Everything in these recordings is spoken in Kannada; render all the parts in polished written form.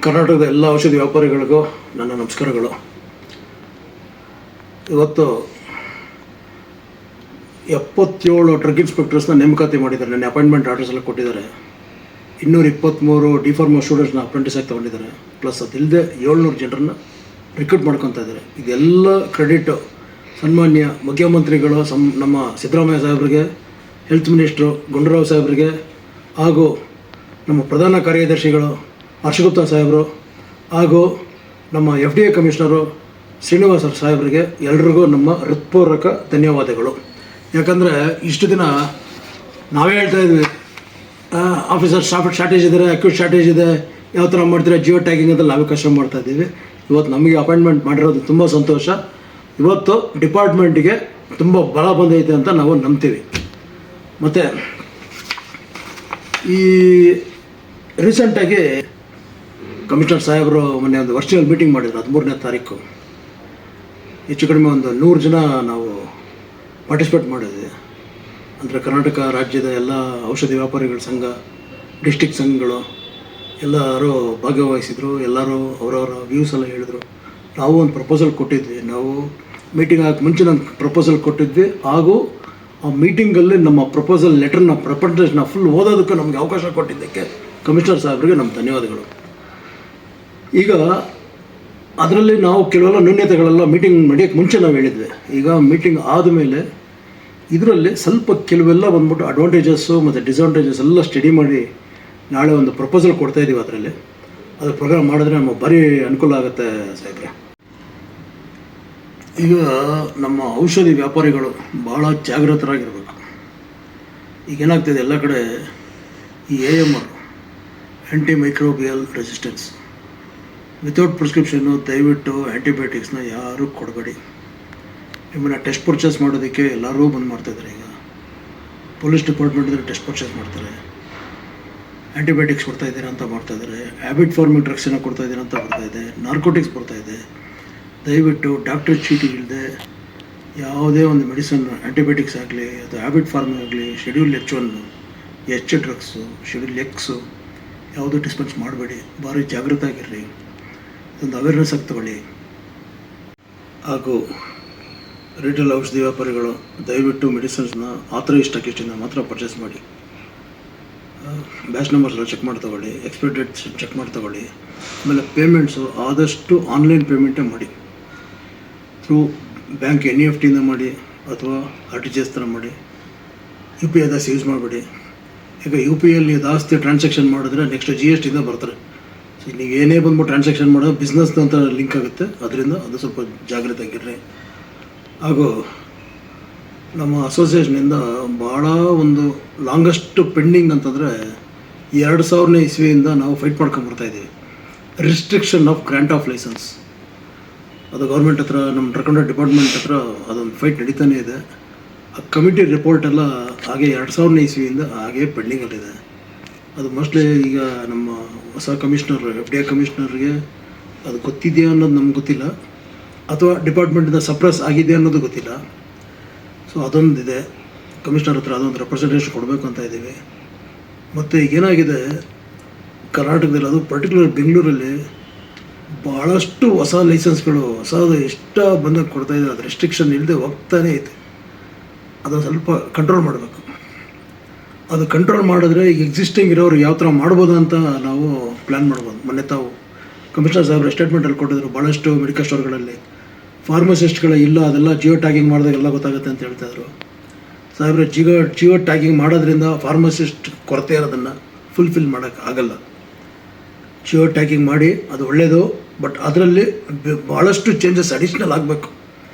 ಕರ್ನಾಟಕದ ಎಲ್ಲ ಔಷಧಿ ವ್ಯಾಪಾರಿಗಳಿಗೂ ನನ್ನ ನಮಸ್ಕಾರಗಳು. ಇವತ್ತು 77 ಡ್ರಗ್ ಇನ್ಸ್ಪೆಕ್ಟರ್ಸ್ನ ನೇಮಕಾತಿ ಮಾಡಿದ್ದಾರೆ. ನನ್ನ ಅಪಾಯಿಂಟ್ಮೆಂಟ್ ಆರ್ಡರ್ಸ್ ಎಲ್ಲ ಕೊಟ್ಟಿದ್ದಾರೆ. 223 ಡಿ-ಫಾರ್ಮಾ ಸ್ಟೂಡೆಂಟ್ಸ್ನ ಅಪ್ರೆಂಟಿಸ್ ಆಗಿ ತೊಗೊಂಡಿದ್ದಾರೆ. ಪ್ಲಸ್ ಅದಿಲ್ಲದೆ 700 ಜನರನ್ನ ರಿಕ್ರೂಟ್ ಮಾಡ್ಕೊತಾ ಇದ್ದಾರೆ. ಇದೆಲ್ಲ ಕ್ರೆಡಿಟ್ ಸನ್ಮಾನ್ಯ ಮುಖ್ಯಮಂತ್ರಿಗಳು ನಮ್ಮ ಸಿದ್ದರಾಮಯ್ಯ ಸಾಹೇಬ್ರಿಗೆ, ಹೆಲ್ತ್ ಮಿನಿಸ್ಟ್ರು ಗುಂಡೂರಾವ್ ಸಾಹೇಬ್ರಿಗೆ, ಹಾಗೂ ನಮ್ಮ ಪ್ರಧಾನ ಕಾರ್ಯದರ್ಶಿಗಳು ಹರ್ಷಗುಪ್ತಾ ಸಾಹೇಬರು, ಹಾಗೂ ನಮ್ಮ FDA ಕಮಿಷನರು ಶ್ರೀನಿವಾಸ ಸಾಹೇಬರಿಗೆ ಎಲ್ರಿಗೂ ನಮ್ಮ ಹೃತ್ಪೂರ್ವಕ ಧನ್ಯವಾದಗಳು. ಯಾಕಂದರೆ ಇಷ್ಟು ದಿನ ನಾವೇ ಹೇಳ್ತಾ ಇದ್ವಿ, ಆಫೀಸರ್ ಶಾರ್ಟೇಜ್ ಇದ್ದಾರೆ, ಅಕ್ಯೂಟ್ ಶಾರ್ಟೇಜ್ ಇದೆ, ಯಾವ ಥರ ಮಾಡ್ತೀರಾ ಜಿಯೋ ಟ್ಯಾಗಿಂಗ್ ಅಂತ ನಾವೇ ಕಷ್ಟ ಮಾಡ್ತಾಯಿದ್ದೀವಿ. ಇವತ್ತು ನಮಗೆ ಅಪಾಯಿಂಟ್ಮೆಂಟ್ ಮಾಡಿರೋದು ತುಂಬ ಸಂತೋಷ. ಇವತ್ತು ಡಿಪಾರ್ಟ್ಮೆಂಟಿಗೆ ತುಂಬ ಬಲ ಬಂದೈತೆ ಅಂತ ನಾವು ನಂಬ್ತೀವಿ. ಮತ್ತು ಈ ರೀಸೆಂಟಾಗಿ ಕಮಿಷನರ್ ಸಾಹೇಬರು ಮೊನ್ನೆ ಒಂದು ವರ್ಚುವಲ್ ಮೀಟಿಂಗ್ ಮಾಡಿದ್ರು 13ನೇ ತಾರೀಕು. ಹೆಚ್ಚು ಕಡಿಮೆ ಒಂದು 100 ಜನ ನಾವು ಪಾರ್ಟಿಸಿಪೇಟ್ ಮಾಡಿದ್ವಿ. ಅಂದರೆ ಕರ್ನಾಟಕ ರಾಜ್ಯದ ಎಲ್ಲ ಔಷಧಿ ವ್ಯಾಪಾರಿಗಳ ಸಂಘ, ಡಿಸ್ಟಿಕ್ ಸಂಘಗಳು ಎಲ್ಲರೂ ಭಾಗವಹಿಸಿದರು. ಎಲ್ಲರೂ ಅವರವರ ವ್ಯೂಸ್ ಎಲ್ಲ ಹೇಳಿದ್ರು. ನಾವು ಒಂದು ಪ್ರಪೋಸಲ್ ಕೊಟ್ಟಿದ್ವಿ. ನಾವು ಮೀಟಿಂಗ್ ಆಗಕ್ಕೆ ಮುಂಚೆ ನಾನು ಪ್ರಪೋಸಲ್ ಕೊಟ್ಟಿದ್ವಿ. ಹಾಗೂ ಆ ಮೀಟಿಂಗಲ್ಲಿ ನಮ್ಮ ಪ್ರಪೋಸಲ್ ಲೆಟರ್ನ ಪ್ರೆಸೆಂಟೇಷನ್ನ ಫುಲ್ ಓದೋದಕ್ಕೆ ನಮಗೆ ಅವಕಾಶ ಕೊಟ್ಟಿದ್ದಕ್ಕೆ ಕಮಿಷನರ್ ಸಾಹೇಬರಿಗೆ ನಮ್ಮ ಧನ್ಯವಾದಗಳು. ಈಗ ಅದರಲ್ಲಿ ನಾವು ಕೆಲವೆಲ್ಲ ನ್ಯೂನ್ಯತೆಗಳೆಲ್ಲ ಮೀಟಿಂಗ್ ನಡೆಯೋಕ್ಕೆ ಮುಂಚೆ ನಾವು ಹೇಳಿದ್ವಿ. ಈಗ ಮೀಟಿಂಗ್ ಆದಮೇಲೆ ಇದರಲ್ಲಿ ಸ್ವಲ್ಪ ಕೆಲವೆಲ್ಲ ಬಂದ್ಬಿಟ್ಟು ಅಡ್ವಾಂಟೇಜಸ್ಸು ಮತ್ತು ಡಿಸ್ಅಡ್ವಾಂಟೇಜಸ್ ಎಲ್ಲ ಸ್ಟಡಿ ಮಾಡಿ ನಾಳೆ ಒಂದು ಪ್ರಪೋಸಲ್ ಕೊಡ್ತಾಯಿದ್ದೀವಿ. ಅದರಲ್ಲಿ ಅದ್ರ ಪ್ರೋಗ್ರಾಮ್ ಮಾಡಿದ್ರೆ ನಮಗೆ ಭಾರಿ ಅನುಕೂಲ ಆಗುತ್ತೆ ಸಾಹೇಬ್ರೆ. ಈಗ ನಮ್ಮ ಔಷಧಿ ವ್ಯಾಪಾರಿಗಳು ಭಾಳ ಜಾಗೃತರಾಗಿರ್ಬೇಕು. ಈಗೇನಾಗ್ತಿದೆ ಎಲ್ಲ ಕಡೆ ಈ AMR ಆ್ಯಂಟಿ ಮೈಕ್ರೋಬಿಯಲ್ ರೆಸಿಸ್ಟೆನ್ಸ್ ವಿತೌಟ್ ಪ್ರಿಸ್ಕ್ರಿಪ್ಷನ್ನು ದಯವಿಟ್ಟು ಆ್ಯಂಟಿಬಯೋಟಿಕ್ಸ್ನ ಯಾರೂ ಕೊಡಬೇಡಿ. ನಿಮ್ಮನ್ನು ಟೆಸ್ಟ್ ಪರ್ಚೇಸ್ ಮಾಡೋದಕ್ಕೆ ಎಲ್ಲರೂ ಬಂದು ಮಾಡ್ತಾಯಿದ್ದಾರೆ. ಈಗ ಪೊಲೀಸ್ ಡಿಪಾರ್ಟ್ಮೆಂಟಿದ್ರೆ ಟೆಸ್ಟ್ ಪರ್ಚೇಸ್ ಮಾಡ್ತಾರೆ, ಆ್ಯಂಟಿಬಯೋಟಿಕ್ಸ್ ಕೊಡ್ತಾಯಿದ್ದೀರಾ ಅಂತ ಮಾಡ್ತಾಯಿದ್ದಾರೆ, ಹ್ಯಾಬಿಟ್ ಫಾರ್ಮಿಂಗ್ ಡ್ರಗ್ಸನ್ನು ಕೊಡ್ತಾಯಿದ್ದೀರಾ ಅಂತ ಬರ್ತಾಯಿದೆ, ನಾರ್ಕೋಟಿಕ್ಸ್ ಬರ್ತಾಯಿದೆ. ದಯವಿಟ್ಟು ಡಾಕ್ಟರ್ ಚೀಟಿ ಇಲ್ಲದೆ ಯಾವುದೇ ಒಂದು ಮೆಡಿಸನ್, ಆ್ಯಂಟಿಬಯೋಟಿಕ್ಸ್ ಆಗಲಿ ಅಥವಾ ಹ್ಯಾಬಿಟ್ ಫಾರ್ಮಿಂಗ್ ಆಗಲಿ, schedule H1, H drugs, schedule X ಯಾವುದೂ ಡಿಸ್ಪೆನ್ಸ್ ಮಾಡಬೇಡಿ. ಭಾರಿ ಜಾಗೃತ ಆಗಿರ್ರಿ. ಒಂದು ಅವೇರ್ನೆಸ್ ಆಗಿ ತಗೊಳ್ಳಿ. ಹಾಗೂ ರಿಟೇಲ್ ಔಷಧಿ ವ್ಯಾಪಾರಿಗಳು ದಯವಿಟ್ಟು ಮೆಡಿಸಿನ್ಸ್ನ ಆಥರೈಸ್ಡ್ ಸ್ಟಾಕಿಸ್ಟಿಂದ ಮಾತ್ರ ಪರ್ಚೇಸ್ ಮಾಡಿ. ಬ್ಯಾಚ್ ನಂಬರ್ಸ್ ಎಲ್ಲ ಚೆಕ್ ಮಾಡಿ ತಗೊಳ್ಳಿ, ಎಕ್ಸ್ಪೈರಿ ಡೇಟ್ಸ್ ಚೆಕ್ ಮಾಡಿ ತಗೊಳ್ಳಿ. ಆಮೇಲೆ ಪೇಮೆಂಟ್ಸು ಆದಷ್ಟು ಆನ್ಲೈನ್ ಪೇಮೆಂಟೇ ಮಾಡಿ. ಥ್ರೂ ಬ್ಯಾಂಕ್ NEFTಯಿಂದ ಮಾಡಿ ಅಥವಾ RTGS ಥರ ಮಾಡಿ. UPI ಜಾಸ್ತಿ ಯೂಸ್ ಮಾಡಬೇಡಿ. ಈಗ UPIಯಲ್ಲಿ ಜಾಸ್ತಿ ಟ್ರಾನ್ಸಾಕ್ಷನ್ ಮಾಡಿದ್ರೆ ನೆಕ್ಸ್ಟ್ GSTಯಿಂದ ಬರ್ತಾರೆ. ಸೊ ನೀವು ಏನೇ ಬಂದ್ಬಿಟ್ಟು ಟ್ರಾನ್ಸಾಕ್ಷನ್ ಮಾಡೋದು ಬಿಸ್ನೆಸ್ದು ಅಂತ ಲಿಂಕ್ ಆಗುತ್ತೆ. ಅದರಿಂದ ಅದು ಸ್ವಲ್ಪ ಜಾಗ್ರತೆ ಆಗಿರ್ರಿ. ಹಾಗೂ ನಮ್ಮ ಅಸೋಸಿಯೇಷನಿಂದ ಭಾಳ ಒಂದು ಲಾಂಗೆಸ್ಟ್ ಪೆಂಡಿಂಗ್ ಅಂತಂದರೆ 2000ನೇ ಇಸ್ವಿಯಿಂದ ನಾವು ಫೈಟ್ ಮಾಡ್ಕೊಂಬರ್ತಾಯಿದ್ದೀವಿ. Restriction of grant of license ಅದು ಗೌರ್ಮೆಂಟ್ ಹತ್ರ, ನಮ್ಮ ಡ್ರಗ್ ಡಿಪಾರ್ಟ್ಮೆಂಟ್ ಹತ್ರ ಅದೊಂದು ಫೈಟ್ ನಡೀತಾನೇ ಇದೆ. ಆ ಕಮಿಟಿ ರಿಪೋರ್ಟ್ ಎಲ್ಲ ಹಾಗೆ 2000ನೇ ಇಸ್ವಿಯಿಂದ ಹಾಗೆ ಪೆಂಡಿಂಗಲ್ಲಿದೆ. ಅದು ಮೋಸ್ಟ್ಲಿ ಈಗ ನಮ್ಮ ಹೊಸ ಕಮಿಷನರ್ FDA ಕಮಿಷನರ್ಗೆ ಅದು ಗೊತ್ತಿದೆಯಾ ಅನ್ನೋದು ನಮ್ಗೆ ಗೊತ್ತಿಲ್ಲ, ಅಥವಾ ಡಿಪಾರ್ಟ್ಮೆಂಟಿಂದ ಸಪ್ರೆಸ್ ಆಗಿದೆಯಾ ಅನ್ನೋದು ಗೊತ್ತಿಲ್ಲ. ಸೊ ಅದೊಂದಿದೆ. ಕಮಿಷನರ್ ಹತ್ರ ಅದೊಂದು ರೆಪ್ರೆಸೆಂಟೇಷನ್ ಕೊಡಬೇಕು ಅಂತ ಇದ್ದೀವಿ. ಮತ್ತು ಈಗೇನಾಗಿದೆ ಕರ್ನಾಟಕದಲ್ಲಿ, ಅದು ಪರ್ಟಿಕ್ಯುಲರ್ ಬೆಂಗಳೂರಲ್ಲಿ ಭಾಳಷ್ಟು ಹೊಸ ಲೈಸೆನ್ಸ್ಗಳು ಹೊಸದು ಇಷ್ಟ ಬಂದಾಗ ಕೊಡ್ತಾಯಿದ್ದಾರೆ. ಅದು ರೆಸ್ಟ್ರಿಕ್ಷನ್ ಇಲ್ಲದೆ ಹೋಗ್ತಾನೇ ಐತೆ. ಅದು ಸ್ವಲ್ಪ ಕಂಟ್ರೋಲ್ ಮಾಡಬೇಕು. ಅದು ಕಂಟ್ರೋಲ್ ಮಾಡಿದ್ರೆ ಈಗ ಎಕ್ಸಿಸ್ಟಿಂಗ್ ಇರೋರು ಯಾವ ಥರ ಮಾಡ್ಬೋದು ಅಂತ ನಾವು ಪ್ಲ್ಯಾನ್ ಮಾಡ್ಬೋದು. ಮೊನ್ನೆ ತಾವು ಕಮಿಷನರ್ ಸಾಹೇಬ್ರು ಸ್ಟೇಟ್ಮೆಂಟಲ್ಲಿ ಕೊಟ್ಟಿದ್ರು, ಭಾಳಷ್ಟು ಮೆಡಿಕಲ್ ಸ್ಟೋರ್ಗಳಲ್ಲಿ ಫಾರ್ಮಸಿಸ್ಟ್ಗಳ ಇಲ್ಲ, ಅದೆಲ್ಲ ಜಿಯೋ ಟ್ಯಾಗಿಂಗ್ ಮಾಡಿದಾಗ ಎಲ್ಲ ಗೊತ್ತಾಗುತ್ತೆ ಅಂತ ಹೇಳ್ತಾಯಿದ್ರು. ಸಾಹೇಬ್ರೆ, ಜಿಯೋ ಟ್ಯಾಗಿಂಗ್ ಮಾಡೋದ್ರಿಂದ ಫಾರ್ಮಸಿಸ್ಟ್ ಕೊರತೆ ಇರೋದನ್ನು ಫುಲ್ಫಿಲ್ ಮಾಡೋಕ್ಕೆ ಆಗಲ್ಲ. ಜಿಯೋ ಟ್ಯಾಗಿಂಗ್ ಮಾಡಿ ಅದು ಒಳ್ಳೆಯದು, ಬಟ್ ಅದರಲ್ಲಿ ಭಾಳಷ್ಟು ಚೇಂಜಸ್ ಅಡಿಷ್ನಲ್ ಆಗಬೇಕು.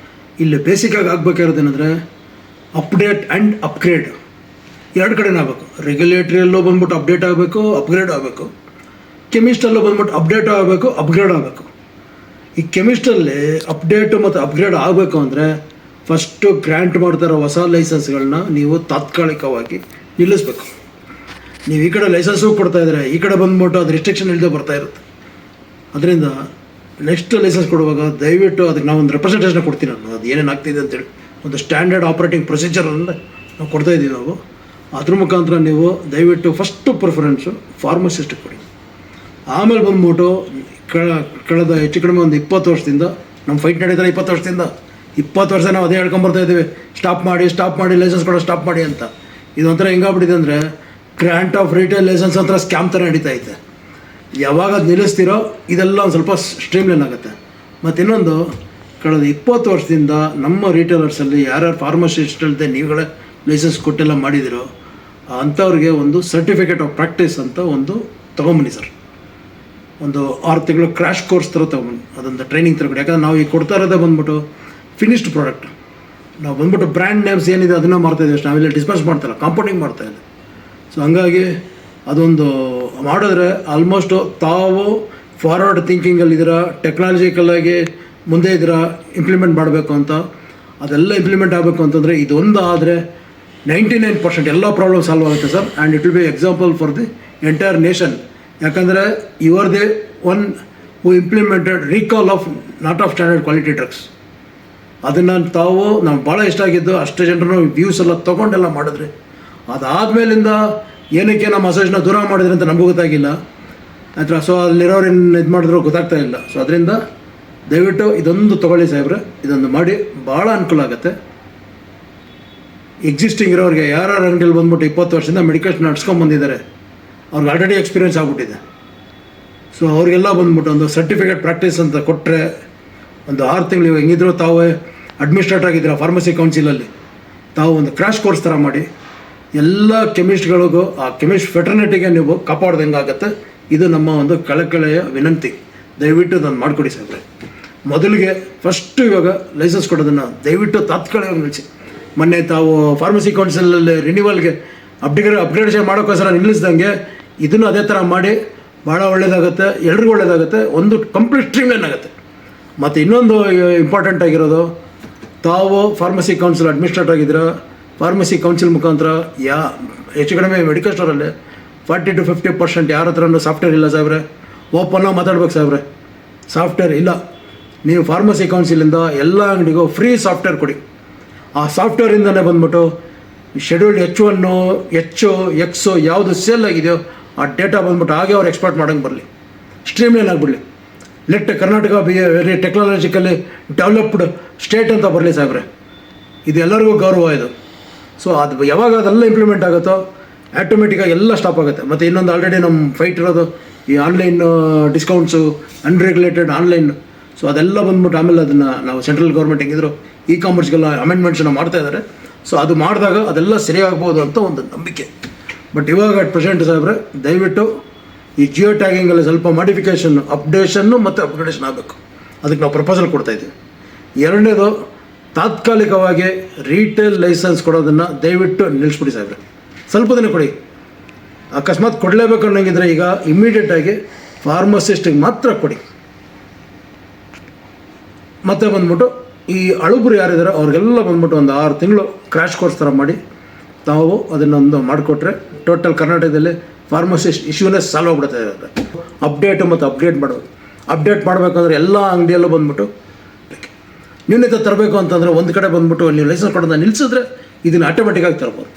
ಇಲ್ಲಿ ಬೇಸಿಕ್ಕಾಗಿ ಆಗಬೇಕಾಗಿರೋದೇನೆಂದರೆ ಅಪ್ಡೇಟ್ ಆ್ಯಂಡ್ ಅಪ್ಗ್ರೇಡ್ ಎರಡು ಕಡೆನೇ ಆಗಬೇಕು. ರೆಗ್ಯುಲೇಟ್ರಿಯಲ್ಲೂ ಬಂದ್ಬಿಟ್ಟು ಅಪ್ಡೇಟ್ ಆಗಬೇಕು, ಅಪ್ಗ್ರೇಡ್ ಆಗಬೇಕು. ಕೆಮಿಸ್ಟಲ್ಲೂ ಬಂದ್ಬಿಟ್ಟು ಅಪ್ಡೇಟ್ ಆಗಬೇಕು, ಅಪ್ಗ್ರೇಡ್ ಆಗಬೇಕು. ಈ ಕೆಮಿಸ್ಟಲ್ಲಿ ಅಪ್ಡೇಟು ಮತ್ತು ಅಪ್ಗ್ರೇಡ್ ಆಗಬೇಕು ಅಂದರೆ ಫಸ್ಟು ಗ್ರ್ಯಾಂಟ್ ಮಾಡ್ತಾರೋ ಹೊಸ ಲೈಸೆನ್ಸ್ಗಳನ್ನ ನೀವು ತಾತ್ಕಾಲಿಕವಾಗಿ ನಿಲ್ಲಿಸಬೇಕು. ನೀವು ಈ ಕಡೆ ಲೈಸೆನ್ಸು ಕೊಡ್ತಾಯಿದ್ರೆ ಈ ಕಡೆ ಬಂದ್ಬಿಟ್ಟು ಅದು ರಿಸ್ಟ್ರಿಕ್ಷನ್ ಇಲ್ಲದೆ ಬರ್ತಾ ಇರುತ್ತೆ. ಅದರಿಂದ ನೆಕ್ಸ್ಟ್ ಲೈಸೆನ್ಸ್ ಕೊಡುವಾಗ ದಯವಿಟ್ಟು ಅದಕ್ಕೆ ನಾವು ಒಂದು ರೆಪ್ರೆಸೆಂಟೇಷನ್ ಕೊಡ್ತೀನಿ. ನಾನು ಅದು ಏನೇನು ಆಗ್ತಿದೆ ಅಂತೇಳಿ ಒಂದು ಸ್ಟ್ಯಾಂಡರ್ಡ್ ಆಪ್ರೇಟಿಂಗ್ ಪ್ರೊಸೀಜರನ್ನು ನಾವು ಕೊಡ್ತಾಯಿದ್ದೀವಿ. ನಾವು ಅದ್ರ ಮುಖಾಂತರ ನೀವು ದಯವಿಟ್ಟು ಫಸ್ಟು ಪ್ರಿಫರೆನ್ಸು ಫಾರ್ಮಸಿಸ್ಟಿಗೆ ಕೊಡಿ. ಆಮೇಲೆ ಬಂದ್ಬಿಟ್ಟು ಕಳೆದ ಹೆಚ್ಚು ಕಡಿಮೆ ಒಂದು 20 ವರ್ಷದಿಂದ ನಮ್ಮ ಫೈಟ್ ನಡೀತಾರೆ. 20 ವರ್ಷದಿಂದ 20 ವರ್ಷ ನಾವು ಅದೇ ಹೇಳ್ಕೊಂಬರ್ತಾ ಇದ್ದೀವಿ, ಸ್ಟಾಪ್ ಮಾಡಿ ಲೈಸೆನ್ಸ್ ಕೊಡೋ ಸ್ಟಾಪ್ ಮಾಡಿ ಅಂತ. ಇದೊಂಥರ ಹೆಂಗಾಗ್ಬಿಟ್ಟಿದೆ ಅಂದರೆ ಗ್ರ್ಯಾಂಟ್ ಆಫ್ ರಿಟೇಲ್ ಲೈಸೆನ್ಸ್ ಒಂಥರ ಸ್ಕ್ಯಾಮ್ ಥರ ನಡೀತಾ ಐತೆ. ಯಾವಾಗ ಅದು ನಿಲ್ಲಿಸ್ತಿರೋ ಇದೆಲ್ಲ ಒಂದು ಸ್ವಲ್ಪ ಸ್ಟ್ರೀಮ್ಲೈನ್ ಆಗುತ್ತೆ. ಮತ್ತು ಇನ್ನೊಂದು, ಕಳೆದ 20 ವರ್ಷದಿಂದ ನಮ್ಮ ರಿಟೇಲರ್ಸಲ್ಲಿ ಯಾರ್ಯಾರು ಫಾರ್ಮಸಿಸ್ಟ್ ಇಲ್ಲದೆ ನೀವುಗಳೇ ಲೈಸೆನ್ಸ್ ಕೊಟ್ಟೆಲ್ಲ ಮಾಡಿದಿರೋ ಅಂಥವ್ರಿಗೆ ಒಂದು ಸರ್ಟಿಫಿಕೇಟ್ ಆಫ್ ಪ್ರಾಕ್ಟೀಸ್ ಅಂತ ಒಂದು ತೊಗೊಂಬನ್ನಿ ಸರ್. ಒಂದು 6 ತಿಂಗಳು ಕ್ರ್ಯಾಶ್ ಕೋರ್ಸ್ ಥರ ತೊಗೊಂಬನ್ನಿ, ಅದೊಂದು ಟ್ರೈನಿಂಗ್ ಥರ ಕೊಡಿ. ಯಾಕಂದರೆ ನಾವು ಈಗ ಕೊಡ್ತಾ ಇರೋದೇ ಬಂದ್ಬಿಟ್ಟು ಫಿನಿಶ್ಡ್ ಪ್ರಾಡಕ್ಟ್. ನಾವು ಬಂದ್ಬಿಟ್ಟು ಬ್ರ್ಯಾಂಡ್ ನೇಮ್ಸ್ ಏನಿದೆ ಅದನ್ನು ಮಾಡ್ತಾಯಿದ್ದೀವಿ ಅಷ್ಟು, ನಾವಿಲ್ಲಿ ಡಿಸ್ಪೆನ್ಸ್ ಮಾಡ್ತಾಯಿಲ್ಲ, ಕಾಂಪೌಂಡಿಂಗ್ ಮಾಡ್ತಾಯಿದ್ದೆ. ಸೊ ಹಂಗಾಗಿ ಅದೊಂದು ಮಾಡಿದ್ರೆ ಆಲ್ಮೋಸ್ಟು ತಾವು ಫಾರ್ವರ್ಡ್ ಥಿಂಕಿಂಗಲ್ಲಿದ್ದೀರಾ, ಟೆಕ್ನಾಲಜಿಕಲ್ಲಾಗಿ ಮುಂದೆ ಇದ್ದೀರಾ, ಇಂಪ್ಲಿಮೆಂಟ್ ಮಾಡಬೇಕು ಅಂತ. ಅದೆಲ್ಲ ಇಂಪ್ಲಿಮೆಂಟ್ ಆಗಬೇಕು ಅಂತಂದರೆ ಇದೊಂದು ಆದರೆ 99% ಎಲ್ಲ ಪ್ರಾಬ್ಲಮ್ ಸಾಲ್ವ್ ಆಗುತ್ತೆ sir. And it will be example for the entire nation. ಯಾಕಂದರೆ you are the one who implemented recall of not of standard quality drugs. ಅದನ್ನು ತಾವು ನಮ್ಗೆ ಭಾಳ ಇಷ್ಟ ಆಗಿದ್ದು, ಅಷ್ಟು ಜನರು ವ್ಯೂಸ್ ಎಲ್ಲ ತೊಗೊಂಡೆಲ್ಲ ಮಾಡಿದ್ರಿ. ಅದಾದಮೇಲಿಂದ ಏನಕ್ಕೆ ನಮ್ಮ ಮಸಾಜ್ನ ದೂರ ಮಾಡಿದ್ರಿ ಅಂತ ನಮಗೂ ಗೊತ್ತಾಗಿಲ್ಲ ಆಯ್ತಾ. ಸೊ ಅಲ್ಲಿರೋರು ಇದು ಮಾಡಿದ್ರು ಗೊತ್ತಾಗ್ತಾ ಇಲ್ಲ. ಸೊ ಅದರಿಂದ ದಯವಿಟ್ಟು ಇದೊಂದು ತೊಗೊಳ್ಳಿ ಸಾಹೇಬ್ರೆ, ಇದೊಂದು ಮಾಡಿ ಭಾಳ ಅನುಕೂಲ ಆಗುತ್ತೆ. ಎಕ್ಸಿಸ್ಟಿಂಗ್ ಇರೋರಿಗೆ ಯಾರು ಅಂಗಡಿಯಲ್ಲಿ ಬಂದ್ಬಿಟ್ಟು 20 ವರ್ಷದಿಂದ ಮೆಡಿಕೇಷನ್ ನಡ್ಸ್ಕೊಂಬಂದಿದ್ದಾರೆ, ಅವ್ರಿಗೆ ಆಲ್ರೆಡಿ ಎಕ್ಸ್ಪೀರಿಯೆನ್ಸ್ ಆಗ್ಬಿಟ್ಟಿದೆ. ಸೊ ಅವ್ರಿಗೆಲ್ಲ ಬಂದ್ಬಿಟ್ಟು ಒಂದು ಸರ್ಟಿಫಿಕೇಟ್ ಪ್ರಾಕ್ಟೀಸ್ ಅಂತ ಕೊಟ್ಟರೆ ಒಂದು 6 ತಿಂಗಳು ಹೆಂಗಿದ್ರು ತಾವು ಅಡ್ಮಿನಿಸ್ಟ್ರೇಟರ್ ಆಗಿದ್ದೀರಾ ಫಾರ್ಮಸಿ ಕೌನ್ಸಿಲಲ್ಲಿ, ತಾವು ಒಂದು ಕ್ರ್ಯಾಶ್ ಕೋರ್ಸ್ ಥರ ಮಾಡಿ ಎಲ್ಲ ಕೆಮಿಸ್ಟ್ಗಳಿಗೂ ಆ ಕೆಮಿಸ್ಟ್ ಫೆಟರ್ನಿಟಿಗೆ ನೀವು ಕಾಪಾಡ್ದಂಗೆ ಆಗುತ್ತೆ. ಇದು ನಮ್ಮ ಒಂದು ಕಳಕಳೆಯ ವಿನಂತಿ. ದಯವಿಟ್ಟು ನಾನು ಮಾಡಿಕೊಡಿ ಸಾಹೇಬ್ರೆ. ಮೊದಲಿಗೆ ಫಸ್ಟು ಇವಾಗ ಲೈಸೆನ್ಸ್ ಕೊಡೋದನ್ನು ದಯವಿಟ್ಟು ತಾತ್ಕಾಲಿಕವಾಗಿ ನಿಲ್ಲಿಸಿ. ಮೊನ್ನೆ ತಾವು ಫಾರ್ಮಸಿ ಕೌನ್ಸಿಲಲ್ಲಿ ರಿನ್ಯೂವಲ್ಗೆ ಅಪ್ಗ್ರೇಡೇಷನ್ ಮಾಡೋಕ್ಕೋಸ್ಕರ ನಿಲ್ಲಿಸ್ದಂಗೆ ಇದನ್ನು ಅದೇ ಥರ ಮಾಡಿ ಭಾಳ ಒಳ್ಳೆಯದಾಗುತ್ತೆ, ಎಲ್ರಿಗೂ ಒಳ್ಳೆಯದಾಗುತ್ತೆ, ಒಂದು ಕಂಪ್ಲೀಟ್ ಸ್ಟ್ರೀಮ್ಲೈನ್ ಆಗುತ್ತೆ. ಮತ್ತು ಇನ್ನೊಂದು ಇಂಪಾರ್ಟೆಂಟ್ ಆಗಿರೋದು, ತಾವು ಫಾರ್ಮಸಿ ಕೌನ್ಸಿಲ್ ಅಡ್ಮಿನಿಸ್ಟ್ರೇಟರ್ ಆಗಿದ್ದೀರಾ, ಫಾರ್ಮಸಿ ಕೌನ್ಸಿಲ್ ಮುಖಾಂತರ ಹೆಚ್ಚು ಕಡಿಮೆ ಮೆಡಿಕಲ್ ಸ್ಟೋರಲ್ಲಿ 40 to 50% ಯಾರ ಹತ್ರನೂ ಸಾಫ್ಟ್ವೇರ್ ಇಲ್ಲ ಸಾಹೇಬ್ರೆ. ಓಪನ್ನಾಗಿ ಮಾತಾಡ್ಬೇಕು ಸಾಹೇಬ್ರೆ, ಸಾಫ್ಟ್ವೇರ್ ಇಲ್ಲ. ನೀವು ಫಾರ್ಮಸಿ ಕೌನ್ಸಿಲಿಂದ ಎಲ್ಲ ಅಂಗಡಿಗೂ ಫ್ರೀ ಸಾಫ್ಟ್ವೇರ್ ಕೊಡಿ. ಆ ಸಾಫ್ಟ್ವೇರಿಂದನೇ ಬಂದ್ಬಿಟ್ಟು ಶೆಡ್ಯೂಲ್ಡ್ H1 X ಯಾವುದು ಸೇಲ್ ಆಗಿದೆಯೋ ಆ ಡೇಟಾ ಬಂದ್ಬಿಟ್ಟು ಹಾಗೆ ಅವ್ರು ಎಕ್ಸ್ಪೋರ್ಟ್ ಮಾಡೋಂಗೆ ಬರಲಿ, ಸ್ಟ್ರೀಮ್ಲೈನ್ ಆಗಿಬಿಡಲಿ. Karnataka very technologically developed state ಅಂತ ಬರಲಿ ಸಾಹೇಬ್ರೆ. ಇದು ಎಲ್ಲರಿಗೂ ಗೌರವ ಇದು. ಸೊ ಅದು ಯಾವಾಗ ಅದೆಲ್ಲ ಇಂಪ್ಲಿಮೆಂಟ್ ಆಗುತ್ತೋ ಆಟೋಮೆಟಿಕ್ಕಾಗಿ ಎಲ್ಲ ಸ್ಟಾಪ್ ಆಗುತ್ತೆ. ಮತ್ತು ಇನ್ನೊಂದು ಆಲ್ರೆಡಿ ನಮ್ಮ ಫೈಟ್ ಇರೋದು ಈ online discounts, unregulated online. So ಅದೆಲ್ಲ ಬಂದ್ಬಿಟ್ಟು ಆಮೇಲೆ ಅದನ್ನು ನಾವು ಸೆಂಟ್ರಲ್ ಗೌರ್ಮೆಂಟ್ ಹೆಂಗಿದ್ರು ಕಾಮರ್ಸ್ಗೆಲ್ಲ ಅಮೆಂಡ್ಮೆಂಟ್ಸನ್ನು ಮಾಡ್ತಾ ಇದ್ದಾರೆ. ಸೊ ಅದು ಮಾಡಿದಾಗ ಅದೆಲ್ಲ ಸರಿಯಾಗ್ಬೋದು ಅಂತ ಒಂದು ನಂಬಿಕೆ. ಬಟ್ ಇವಾಗ ಅಟ್ ಪ್ರೆಸೆಂಟ್ ಸಾಹೇಬ್ರೆ ದಯವಿಟ್ಟು ಈ ಜಿಯೋ ಟ್ಯಾಗಿಂಗಲ್ಲಿ ಸ್ವಲ್ಪ ಮಾಡಿಫಿಕೇಷನ್, ಅಪ್ಡೇಷನ್ನು ಮತ್ತು ಅಪ್ಗ್ರೇಡೇಷನ್ ಆಗಬೇಕು. ಅದಕ್ಕೆ ನಾವು ಪ್ರಪೋಸಲ್ ಕೊಡ್ತಾಯಿದ್ದೀವಿ. ಎರಡನೇದು, ತಾತ್ಕಾಲಿಕವಾಗಿ ರೀಟೇಲ್ ಲೈಸೆನ್ಸ್ ಕೊಡೋದನ್ನು ದಯವಿಟ್ಟು ನಿಲ್ಲಿಸ್ಬಿಡಿ ಸಾಹೇಬ್ರೆ. ಸ್ವಲ್ಪ ದಿನ ಕೊಡಿ. ಅಕಸ್ಮಾತ್ ಕೊಡಲೇಬೇಕು ಅನ್ನೋಂಗಿದ್ರೆ ಈಗ ಇಮ್ಮಿಡಿಯೇಟಾಗಿ ಫಾರ್ಮಸಿಸ್ಟಿಗೆ ಮಾತ್ರ ಕೊಡಿ. ಮತ್ತು ಬಂದ್ಬಿಟ್ಟು ಈ ಅಳುಬರು ಯಾರಿದ್ದಾರೆ ಅವ್ರಿಗೆಲ್ಲ ಬಂದ್ಬಿಟ್ಟು ಒಂದು 6 ತಿಂಗಳು ಕ್ರ್ಯಾಶ್ ಕೋರ್ಸ್ ಥರ ಮಾಡಿ ತಾವು ಅದನ್ನೊಂದು ಮಾಡಿಕೊಟ್ರೆ ಟೋಟಲ್ ಕರ್ನಾಟಕದಲ್ಲಿ ಫಾರ್ಮಸಿಸ್ಟ್ ಇಶ್ಯೂನೇ ಸಾಲ್ವ್ ಆಗ್ಬಿಡುತ್ತೆ. ಅಪ್ಡೇಟು ಮತ್ತು ಅಪ್ಗ್ರೇಡ್ ಮಾಡೋದು. ಅಪ್ಡೇಟ್ ಮಾಡಬೇಕಂದ್ರೆ ಎಲ್ಲ ಅಂಗಡಿಯಲ್ಲೂ ಬಂದ್ಬಿಟ್ಟು ನ್ಯೂನತೆ ತರಬೇಕು ಅಂತಂದರೆ ಒಂದು ಕಡೆ ಬಂದ್ಬಿಟ್ಟು ನೀವು ಲೈಸೆನ್ಸ್ ಕೊಡೋದನ್ನ ನಿಲ್ಲಿಸಿದ್ರೆ ಇದನ್ನು ಆಟೋಮೆಟಿಕ್ಕಾಗಿ ತರ್ಬೋದು,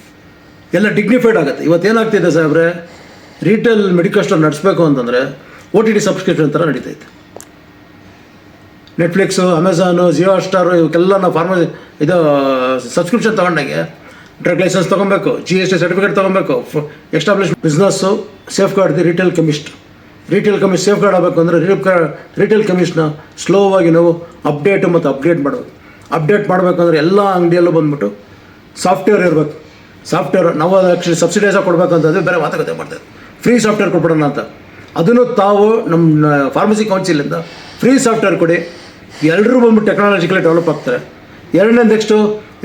ಎಲ್ಲ ಡಿಗ್ನಿಫೈಡ್ ಆಗುತ್ತೆ. ಇವತ್ತೇನಾಗ್ತಿದೆ ಸಾಹೇಬ್ರೆ, ರೀಟೇಲ್ ಮೆಡಿಕಲ್ ಸ್ಟೋರ್ ನಡೆಸಬೇಕು ಅಂತಂದರೆ OTT ಸಬ್ಸ್ಕ್ರಿಪ್ಷನ್ ಥರ ನಡೀತೈತೆ. ನೆಟ್ಫ್ಲಿಕ್ಸು, ಅಮೆಝಾನು, ಜಿಯೋ ಹಾಟ್ಸ್ಟಾರು ಇವಕ್ಕೆಲ್ಲ ನಾವು ಇದು ಸಬ್ಸ್ಕ್ರಿಪ್ಷನ್ ತೊಗೊಂಡಾಗೆ ಡ್ರಗ್ ಲೈಸೆನ್ಸ್ ತೊಗೊಬೇಕು, GST ಸರ್ಟಿಫಿಕೇಟ್ ತೊಗೊಬೇಕು, establish business, safeguard the retail chemist safeguard ಆಗಬೇಕು ಅಂದರೆ ರಿಟೇಲ್ ಕೆಮಿಸ್ಟ್ನ ಸ್ಲೋವಾಗಿ ನಾವು ಅಪ್ಡೇಟು ಮತ್ತು ಅಪ್ಗ್ರೇಡ್ ಮಾಡಬೇಕು. ಅಪ್ಡೇಟ್ ಮಾಡಬೇಕಂದ್ರೆ ಎಲ್ಲ ಅಂಗಡಿಯಲ್ಲೂ ಬಂದ್ಬಿಟ್ಟು ಸಾಫ್ಟ್ವೇರ್ ಇರಬೇಕು. ಸಾಫ್ಟ್ವೇರ್ ನಾವು ಆ್ಯಕ್ಚುಲಿ ಸಬ್ಸಿಡೈಸಾಗಿ ಕೊಡಬೇಕಂತಂದರೆ ಬೇರೆ ಮಾತುಕತೆ ಮಾಡ್ತಾರೆ, ಫ್ರೀ ಸಾಫ್ಟ್ವೇರ್ ಕೊಟ್ಬಿಡೋಣ ಅಂತ. ಅದನ್ನು ತಾವು ನಮ್ಮ ಫಾರ್ಮಸಿ ಕೌನ್ಸಿಲಿಂದ ಫ್ರೀ ಸಾಫ್ಟ್ವೇರ್ ಕೊಡಿ. ಎಲ್ಲರೂ ಬಂದ್ಬಿಟ್ಟು ಟೆಕ್ನಾಲಜಿಕಲಿ ಡೆವಲಪ್ ಆಗ್ತಾರೆ. ಎರಡನೇ ನೆಕ್ಸ್ಟು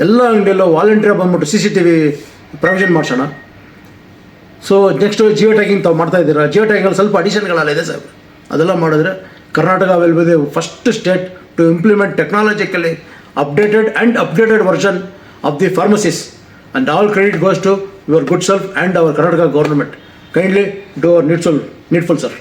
ಎಲ್ಲ ಅಂಗಡಿಯಲ್ಲೂ ವಾಲಂಟಿಯರ್ ಬಂದ್ಬಿಟ್ಟು CCTV ಪ್ರೊವಿಷನ್ ಮಾಡಿಸೋಣ. ಸೊ ನೆಕ್ಸ್ಟು ಜಿಯೋ ಟ್ಯಾಗಿಂಗ್ ತಾವು ಮಾಡ್ತಾಯಿದ್ದೀರಾ. ಜಿಯೋ ಟ್ಯಾಗಿಂಗಲ್ಲಿ ಸ್ವಲ್ಪ ಅಡಿಷನ್ಗಳೆಲ್ಲ ಇದೆ ಸಾಹೇಬ್. ಅದೆಲ್ಲ ಮಾಡಿದ್ರೆ Karnataka will be the first state to implement technologically updated version of the pharmacies, and all credit goes to your good self and our Karnataka government. Kindly do our needful sir.